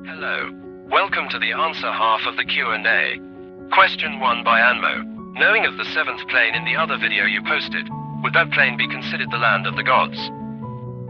Hello. Welcome to the answer half of the Q&A. Question 1 by Anmo. Knowing of the seventh plane in the other video you posted, would that plane be considered the land of the gods?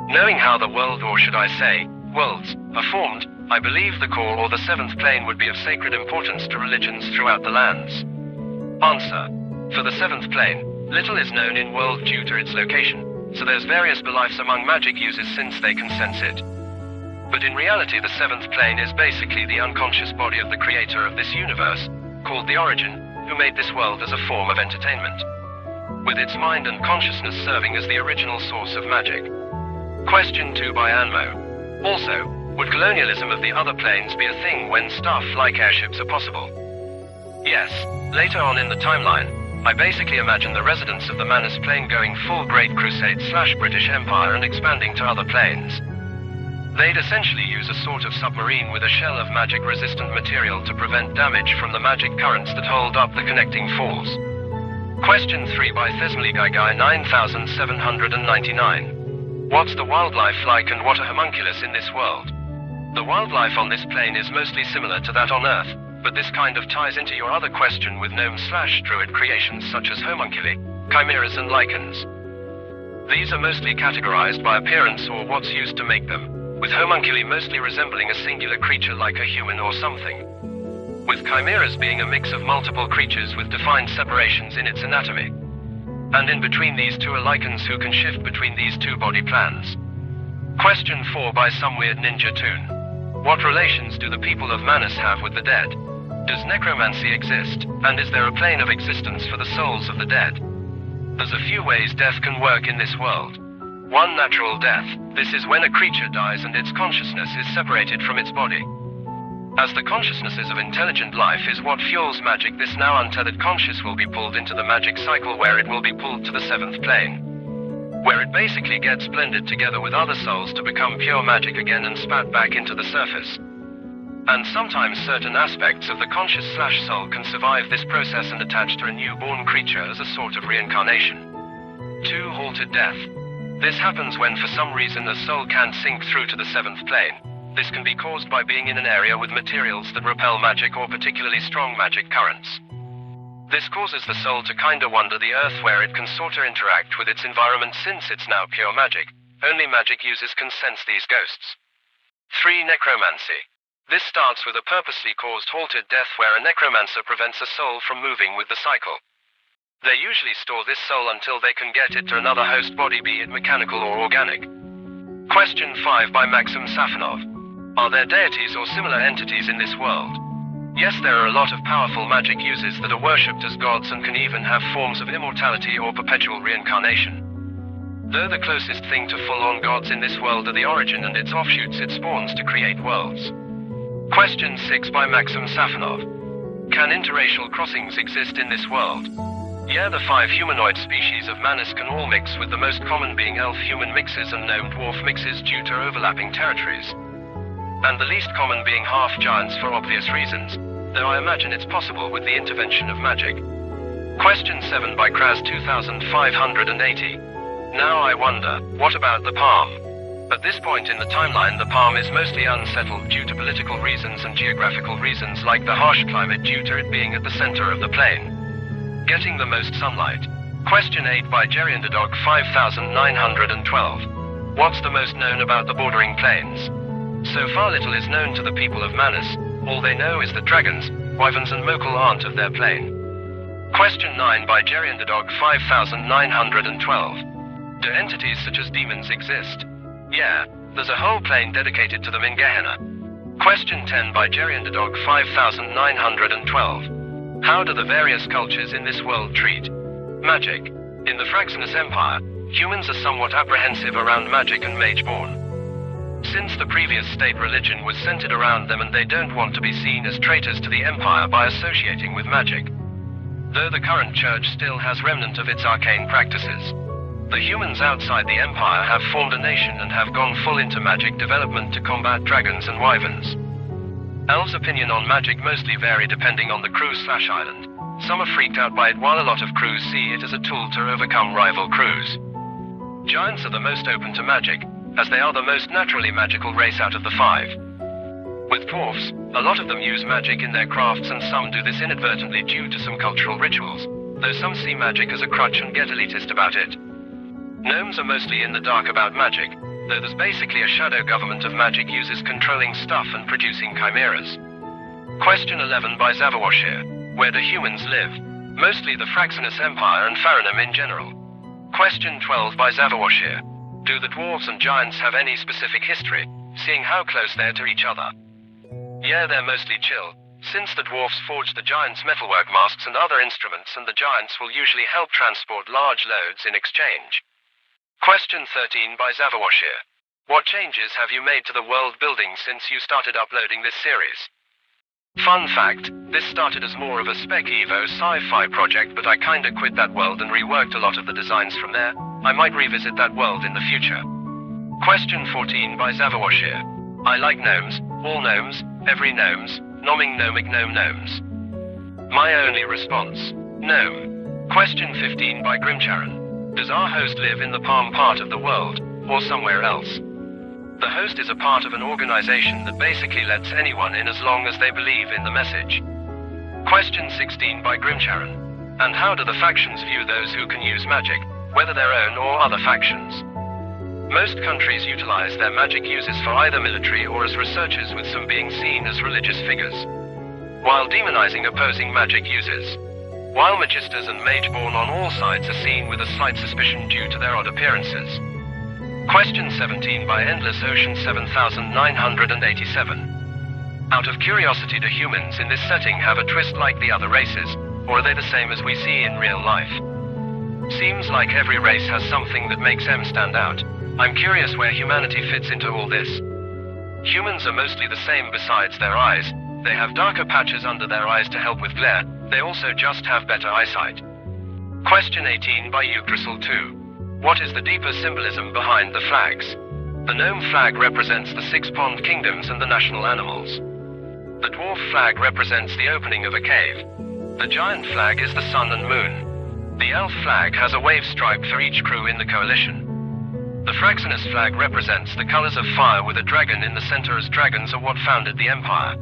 Knowing how the world, or should I say, worlds, are formed, I believe the core or the seventh plane would be of sacred importance to religions throughout the lands. Answer. For the seventh plane, little is known in world due to its location, so there's various beliefs among magic users since they can sense it. But in reality the seventh plane is basically the unconscious body of the creator of this universe, called the Origin, who made this world as a form of entertainment, with its mind and consciousness serving as the original source of magic. Question 2 by Anmo. Also, would colonialism of the other planes be a thing when stuff like airships are possible? Yes, later on in the timeline, I basically imagine the residents of the Manus plane going full Great Crusade / British Empire and expanding to other planes. They'd essentially use a sort of submarine with a shell of magic-resistant material to prevent damage from the magic currents that hold up the connecting falls. Question 3 by Thesmali Gaigai 9799. What's the wildlife like and what a homunculus in this world? The wildlife on this plane is mostly similar to that on Earth, but this kind of ties into your other question with gnome/druid creations such as homunculi, chimeras and lichens. These are mostly categorized by appearance or what's used to make them, with homunculi mostly resembling a singular creature like a human or something, with chimeras being a mix of multiple creatures with defined separations in its anatomy. And in between these two are lichens who can shift between these two body plans. Question 4 by Some Weird Ninja Toon. What relations do the people of Manus have with the dead? Does necromancy exist, and is there a plane of existence for the souls of the dead? There's a few ways death can work in this world. 1. Natural death. This is when a creature dies and its consciousness is separated from its body. As the consciousnesses of intelligent life is what fuels magic, this now untethered conscious will be pulled into the magic cycle where it will be pulled to the seventh plane, where it basically gets blended together with other souls to become pure magic again and spat back into the surface. And sometimes certain aspects of the conscious/soul can survive this process and attach to a newborn creature as a sort of reincarnation. 2. Halted death. This happens when for some reason a soul can't sink through to the seventh plane. This can be caused by being in an area with materials that repel magic or particularly strong magic currents. This causes the soul to kinda wander the earth where it can sorta interact with its environment since it's now pure magic. Only magic users can sense these ghosts. 3. Necromancy. This starts with a purposely caused halted death where a necromancer prevents a soul from moving with the cycle. They usually store this soul until they can get it to another host body, be it mechanical or organic. Question 5 by Maxim Safanov. Are there deities or similar entities in this world? Yes, there are a lot of powerful magic users that are worshipped as gods and can even have forms of immortality or perpetual reincarnation. Though the closest thing to full-on gods in this world are the Origin and its offshoots it spawns to create worlds. Question 6 by Maxim Safanov. Can interracial crossings exist in this world? Yeah, the 5 humanoid species of Manus can all mix, with the most common being elf-human mixes and gnome-dwarf mixes due to overlapping territories, and the least common being half-giants for obvious reasons, though I imagine it's possible with the intervention of magic. Question 7 by Kraz 2580. Now I wonder, what about the palm? At this point in the timeline the palm is mostly unsettled due to political reasons and geographical reasons like the harsh climate due to it being at the center of the plane, getting the most sunlight. Question 8 by Jerry Underdog 5912. What's the most known about the bordering plains? So far little is known to the people of Manus. All they know is that dragons, wyverns and mokul aren't of their plane. Question 9 by Jerry Underdog 5912. Do entities such as demons exist? Yeah, there's a whole plane dedicated to them in Gehenna. Question 10 by Jerry Underdog 5912. How do the various cultures in this world treat magic? In the Fraxinus Empire, humans are somewhat apprehensive around magic and mageborn, since the previous state religion was centered around them and they don't want to be seen as traitors to the empire by associating with magic. Though the current church still has remnant of its arcane practices, the humans outside the empire have formed a nation and have gone full into magic development to combat dragons and wyverns. Elves' opinion on magic mostly vary depending on the crew/island. Some are freaked out by it while a lot of crews see it as a tool to overcome rival crews. Giants are the most open to magic, as they are the most naturally magical race out of the 5, with dwarfs, a lot of them use magic in their crafts and some do this inadvertently due to some cultural rituals, though some see magic as a crutch and get elitist about it. Gnomes are mostly in the dark about magic, though there's basically a shadow government of magic users controlling stuff and producing chimeras. Question 11 by Zavawashir. Where do humans live? Mostly the Fraxinus Empire and Faranum in general. Question 12 by Zavawashir. Do the dwarves and giants have any specific history, seeing how close they're to each other? Yeah, they're mostly chill, since the dwarves forge the giants' metalwork masks and other instruments, and the giants will usually help transport large loads in exchange. Question 13 by Zavawashir. What changes have you made to the world building since you started uploading this series? Fun fact, this started as more of a Spec Evo sci-fi project, but I kinda quit that world and reworked a lot of the designs from there. I might revisit that world in the future. Question 14 by Zavawashir. I like gnomes, all gnomes, every gnomes, noming gnomic gnome gnomes. My only response, gnome. Question 15 by Grimcharan. Does our host live in the palm part of the world, or somewhere else? The host is a part of an organization that basically lets anyone in as long as they believe in the message. Question 16 by Grimcharan. And how do the factions view those who can use magic, whether their own or other factions? Most countries utilize their magic uses for either military or as researchers, with some being seen as religious figures, while demonizing opposing magic users. While magistas and mageborn on all sides are seen with a slight suspicion due to their odd appearances. Question 17 by Endless Ocean 7987. Out of curiosity, do humans in this setting have a twist like the other races, or are they the same as we see in real life? Seems like every race has something that makes them stand out. I'm curious where humanity fits into all this. Humans are mostly the same besides their eyes. They have darker patches under their eyes to help with glare. They also just have better eyesight. Question 18 by Yggdrasil 2. What is the deeper symbolism behind the flags? The gnome flag represents the 6 pond kingdoms and the national animals. The dwarf flag represents the opening of a cave. The giant flag is the sun and moon. The elf flag has a wave stripe for each crew in the coalition. The Fraxinus flag represents the colors of fire with a dragon in the center, as dragons are what founded the empire.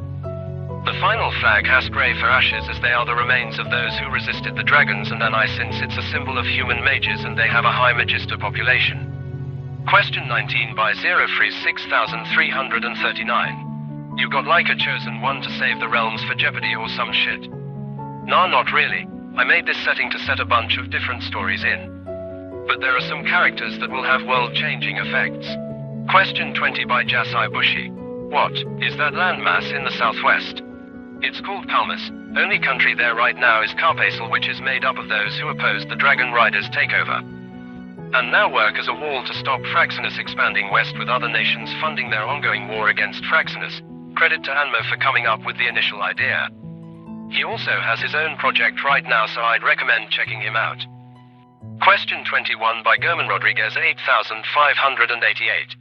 The final flag has grey for ashes, as they are the remains of those who resisted the dragons, and an eye, since it's a symbol of human mages and they have a high magister population. Question 19 by Zerofreeze 6339. You got like a chosen one to save the realms for Jeopardy or some shit? Nah, not really. I made this setting to set a bunch of different stories in. But there are some characters that will have world-changing effects. Question 20 by Jasai Bushi. What is that landmass in the southwest? It's called Palmas. Only country there right now is Carpasel, which is made up of those who opposed the Dragon Riders' takeover, and now work as a wall to stop Fraxinus expanding west, with other nations funding their ongoing war against Fraxinus. Credit to Anmo for coming up with the initial idea. He also has his own project right now, so I'd recommend checking him out. Question 21 by German Rodriguez 8588.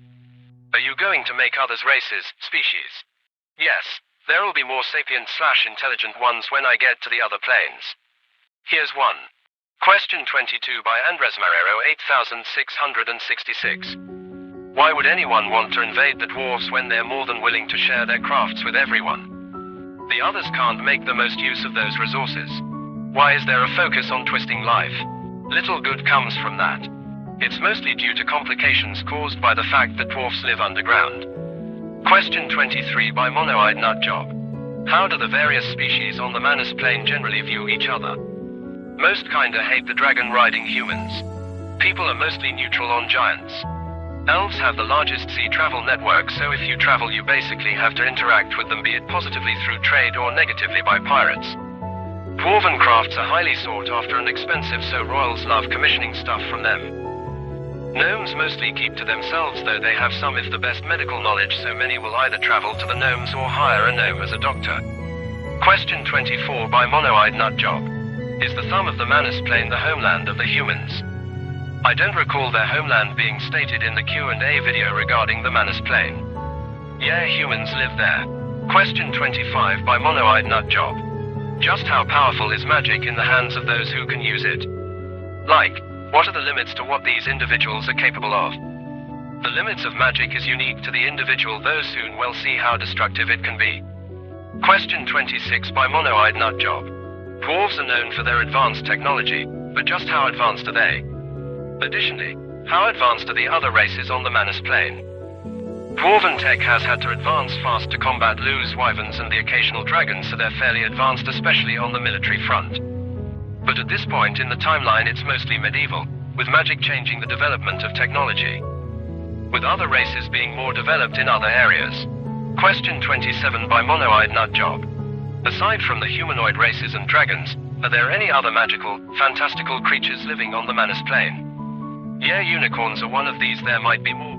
Are you going to make others races, species? Yes, there will be more sapient/intelligent ones when I get to the other planes. Here's one. Question 22 by Andres Marrero 8666. Why would anyone want to invade the dwarves when they're more than willing to share their crafts with everyone? The others can't make the most use of those resources. Why is there a focus on twisting life? Little good comes from that. It's mostly due to complications caused by the fact that dwarfs live underground. Question 23 by Mono-Eyed Nutjob. How do the various species on the Manus Plane generally view each other? Most kinda hate the dragon-riding humans. People are mostly neutral on giants. Elves have the largest sea travel network, so if you travel you basically have to interact with them, be it positively through trade or negatively by pirates. Dwarven crafts are highly sought after and expensive, so royals love commissioning stuff from them. Gnomes mostly keep to themselves, though they have some if the best medical knowledge, so many will either travel to the gnomes or hire a gnome as a doctor. Question 24 by Mono-Eyed Nutjob. Is the thumb of the Manus Plane the homeland of the humans? I don't recall their homeland being stated in the Q&A video regarding the Manus Plane. Yeah, humans live there. Question 25 by Mono-Eyed Nutjob. Just how powerful is magic in the hands of those who can use it? Like, what are the limits to what these individuals are capable of? The limits of magic is unique to the individual, though soon we'll see how destructive it can be. Question 26 by Monoeyed Nutjob. Dwarves are known for their advanced technology, but just how advanced are they? Additionally, how advanced are the other races on the Manus plane? Dwarven tech has had to advance fast to combat loose wyverns and the occasional dragons, so they're fairly advanced, especially on the military front. But at this point in the timeline it's mostly medieval, with magic changing the development of technology, with other races being more developed in other areas. Question 27 by Monoeyed Nutjob. Aside from the humanoid races and dragons, are there any other magical, fantastical creatures living on the Manus plane? Yeah, unicorns are one of these. There might be more,